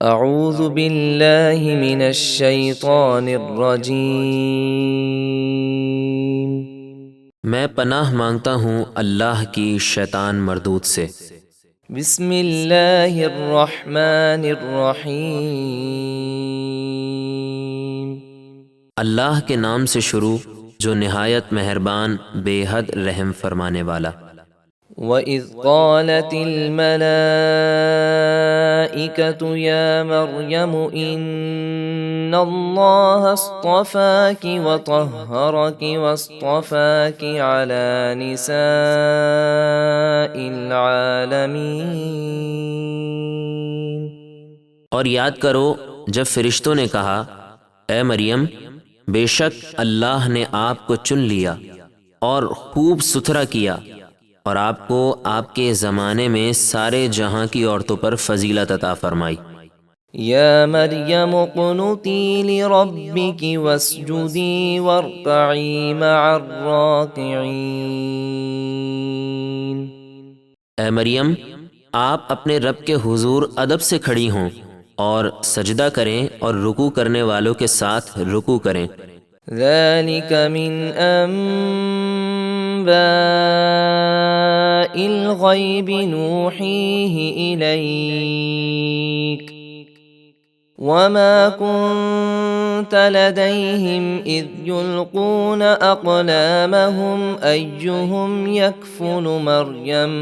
اعوذ باللہ من الشیطان الرجیم۔ میں پناہ مانگتا ہوں اللہ کی شیطان مردود سے۔ بسم اللہ الرحمن الرحیم۔ اللہ کے نام سے شروع جو نہایت مہربان بے حد رحم فرمانے والا۔ وَإِذْ قَالَتِ الْمَلَائِكَةُ يَا مَرْيَمُ إِنَّ اللَّهَ اصْطَفَاكِ وَطَهَّرَكِ وَاصْطَفَاكِ عَلَى نِسَاءِ الْعَالَمِينَ۔ اور یاد کرو جب فرشتوں نے کہا اے مریم بے شک اللہ نے آپ کو چن لیا اور خوب ستھرا کیا اور آپ کو آپ کے زمانے میں سارے جہاں کی عورتوں پر فضیلت عطا فرمائی۔ یا مریم اقنتی لربک واسجدی وارکعی مع الراکعین۔ اے مریم آپ اپنے رب کے حضور ادب سے کھڑی ہوں اور سجدہ کریں اور رکوع کرنے والوں کے ساتھ رکوع کریں۔ ذالک من انباء الغیب نوحیہ الیک وما كنت لديهم إذ يلقون أقلامهم أيهم يكفل مريم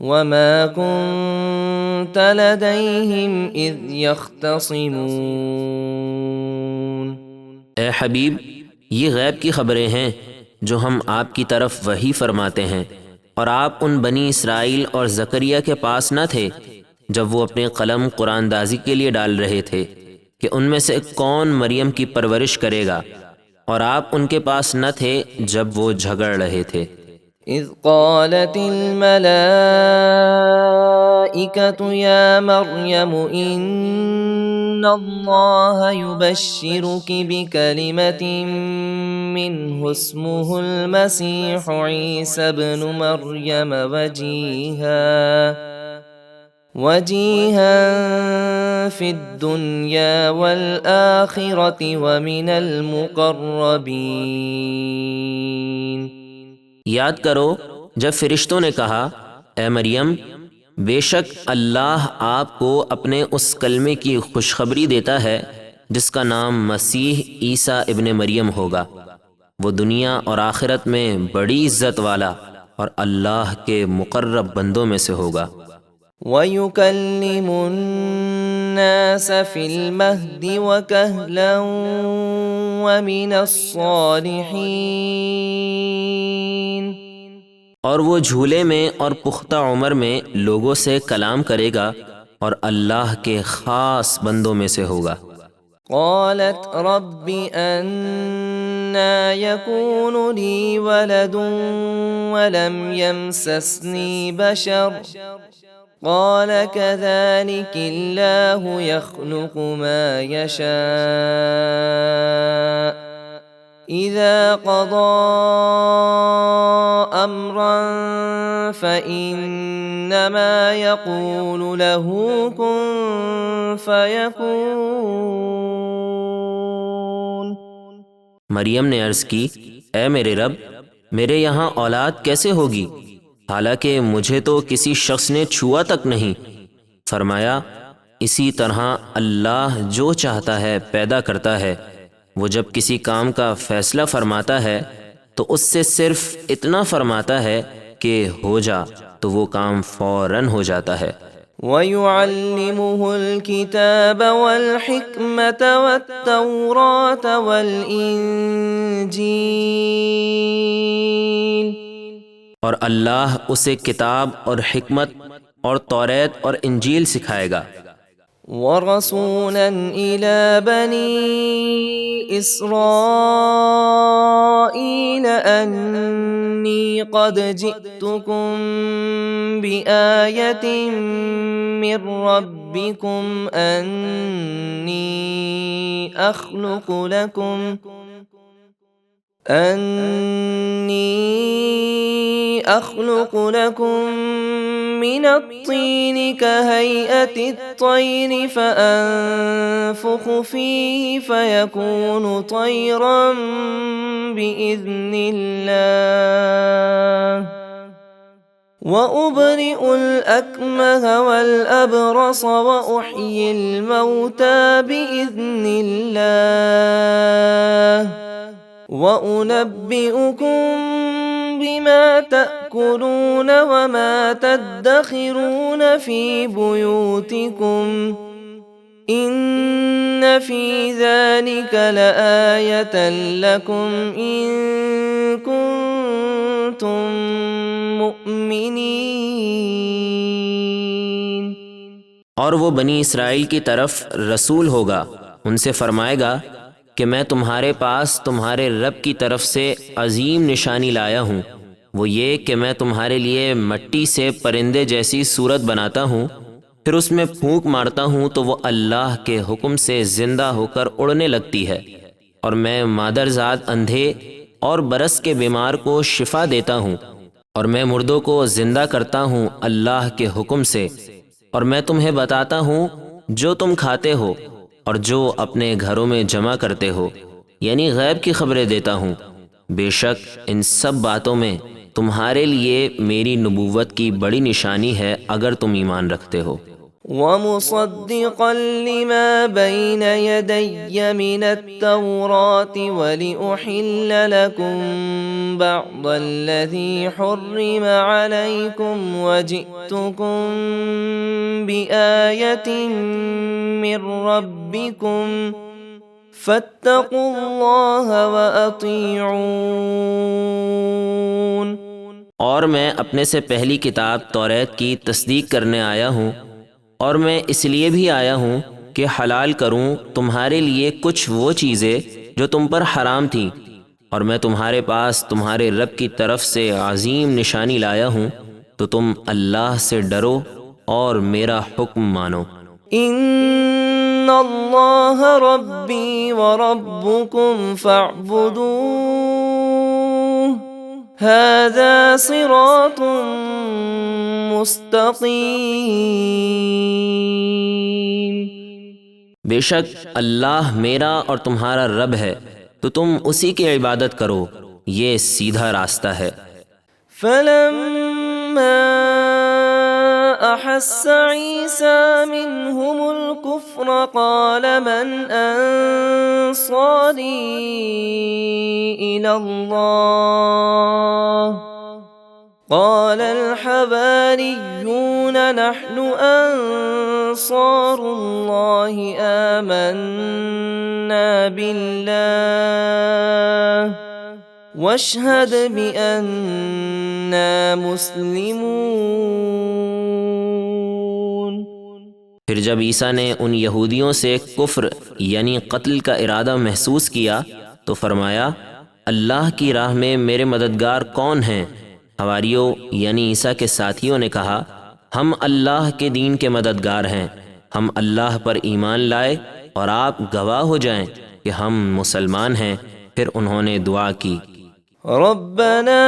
وما كنت لديهم إذ يختصمون۔ اے حبیب یہ غیب کی خبریں ہیں جو ہم آپ کی طرف وحی فرماتے ہیں، اور آپ ان بنی اسرائیل اور زکریا کے پاس نہ تھے جب وہ اپنے قلم قرآن دازی کے لیے ڈال رہے تھے کہ ان میں سے کون مریم کی پرورش کرے گا، اور آپ ان کے پاس نہ تھے جب وہ جھگڑ رہے تھے۔ اذ قالت الملائکۃ یا مریم ان اللہ یبشرک بکلمۃ منہ اسمہ المسیح عیسی ابن مریم وجیہا فی الدنیا والآخرۃ ومن المقربین۔ یاد کرو جب فرشتوں نے کہا اے مریم بے شک اللہ آپ کو اپنے اس کلمے کی خوشخبری دیتا ہے جس کا نام مسیح عیسیٰ ابن مریم ہوگا، وہ دنیا اور آخرت میں بڑی عزت والا اور اللہ کے مقرب بندوں میں سے ہوگا۔ وَيُكَلِّمُ النَّاسَ فِي الْمَهْدِ وَكَهْلًا وَمِنَ الصَّالِحِينَ۔ اور وہ جھولے میں اور پختہ عمر میں لوگوں سے کلام کرے گا اور اللہ کے خاص بندوں میں سے ہوگا۔ قالت رب أَنَّى يَكُونُ لِي وَلَدٌ وَلَمْ يَمْسَسْنِي بَشَرٌ قال كذلك الله يخلق ما يشاء إذا قضى أمرا فإنما يقول له كن فيكون۔ مریم نے عرض کی اے میرے رب میرے یہاں اولاد کیسے ہوگی حالانکہ مجھے تو کسی شخص نے چھوا تک نہیں۔ فرمایا اسی طرح اللہ جو چاہتا ہے پیدا کرتا ہے، وہ جب کسی کام کا فیصلہ فرماتا ہے تو اس سے صرف اتنا فرماتا ہے کہ ہو جا تو وہ کام فوراً ہو جاتا ہے۔ وَيُعَلِّمُهُ الْكِتَابَ وَالْحِكْمَةَ وَالتَّوْرَاةَ وَالْإِنجِيلَ۔ اور اللہ اسے کتاب اور حکمت اور توریت اور انجیل سکھائے گا۔ وَرَسُولًا إِلَى بَنِي إِسْرَائِيلَ أَنِّي قَدْ جِئْتُكُم بِآيَةٍ مِّن رَّبِّكُمْ أَنِّي أني أخلق لكم من الطين كهيئة الطير فأنفخ فيه فيكون طيرا بإذن الله وأبرئ الأكمه والأبرص وأحيي الموتى بإذن الله وأنبئكم بما تأكلون وما تدخرون في بيوتكم إن في ذلك لآية لكم إن كنتم مؤمنين۔ اور وہ بنی اسرائیل کی طرف رسول ہوگا، ان سے فرمائے گا کہ میں تمہارے پاس تمہارے رب کی طرف سے عظیم نشانی لایا ہوں، وہ یہ کہ میں تمہارے لیے مٹی سے پرندے جیسی صورت بناتا ہوں، پھر اس میں پھونک مارتا ہوں تو وہ اللہ کے حکم سے زندہ ہو کر اڑنے لگتی ہے، اور میں مادرزاد اندھے اور برس کے بیمار کو شفا دیتا ہوں، اور میں مردوں کو زندہ کرتا ہوں اللہ کے حکم سے، اور میں تمہیں بتاتا ہوں جو تم کھاتے ہو اور جو اپنے گھروں میں جمع کرتے ہو، یعنی غیب کی خبریں دیتا ہوں۔ بے شک ان سب باتوں میں تمہارے لیے میری نبوت کی بڑی نشانی ہے اگر تم ایمان رکھتے ہو۔ ومصدقا لما بين يدي من التوراة ولأحل لكم بعض الذي حرم عليكم وجئتكم بآية من ربكم فاتقوا الله وأطيعون۔ اور میں اپنے سے پہلی کتاب توریت کی تصدیق کرنے آیا ہوں، اور میں اس لیے بھی آیا ہوں کہ حلال کروں تمہارے لیے کچھ وہ چیزیں جو تم پر حرام تھیں، اور میں تمہارے پاس تمہارے رب کی طرف سے عظیم نشانی لایا ہوں، تو تم اللہ سے ڈرو اور میرا حکم مانو۔ ان اللہ ربی وربکم فاعبدوہ هذا صراط مستقیم۔ بے شک اللہ میرا اور تمہارا رب ہے، تو تم اسی کی عبادت کرو، یہ سیدھا راستہ ہے۔ فلما احس عیسیٰ منہم الکفر قال من انصاری الی اللہ قال الحواریون نحن انصار اللہ آمنا باللہ واشہد بأننا مسلمون۔ پھر جب عیسیٰ نے ان یہودیوں سے کفر یعنی قتل کا ارادہ محسوس کیا تو فرمایا، اللہ کی راہ میں میرے مددگار کون ہیں؟ حواریوں یعنی عیسیٰ کے ساتھیوں نے کہا، ہم اللہ کے دین کے مددگار ہیں، ہم اللہ پر ایمان لائے اور آپ گواہ ہو جائیں کہ ہم مسلمان ہیں۔ پھر انہوں نے دعا کی، ربنا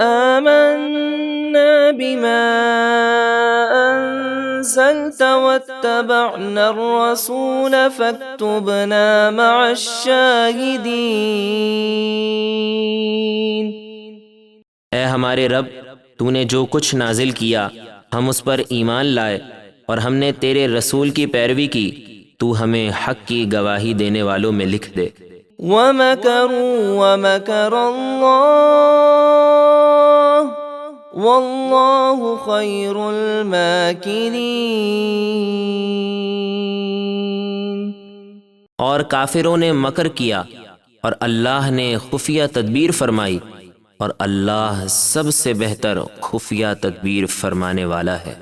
آمنا بما انزلت واتبعنا الرسول فاكتبنا مع الشاہدین۔ اے ہمارے رب، تو نے جو کچھ نازل کیا ہم اس پر ایمان لائے اور ہم نے تیرے رسول کی پیروی کی، تو ہمیں حق کی گواہی دینے والوں میں لکھ دے۔ وَمَكَرُوا وَمَكَرَ اللَّهُ وَاللَّهُ خَيْرُ الْمَاكِرِينَ۔ اور کافروں نے مکر کیا اور اللہ نے خفیہ تدبیر فرمائی، اور اللہ سب سے بہتر خفیہ تدبیر فرمانے والا ہے۔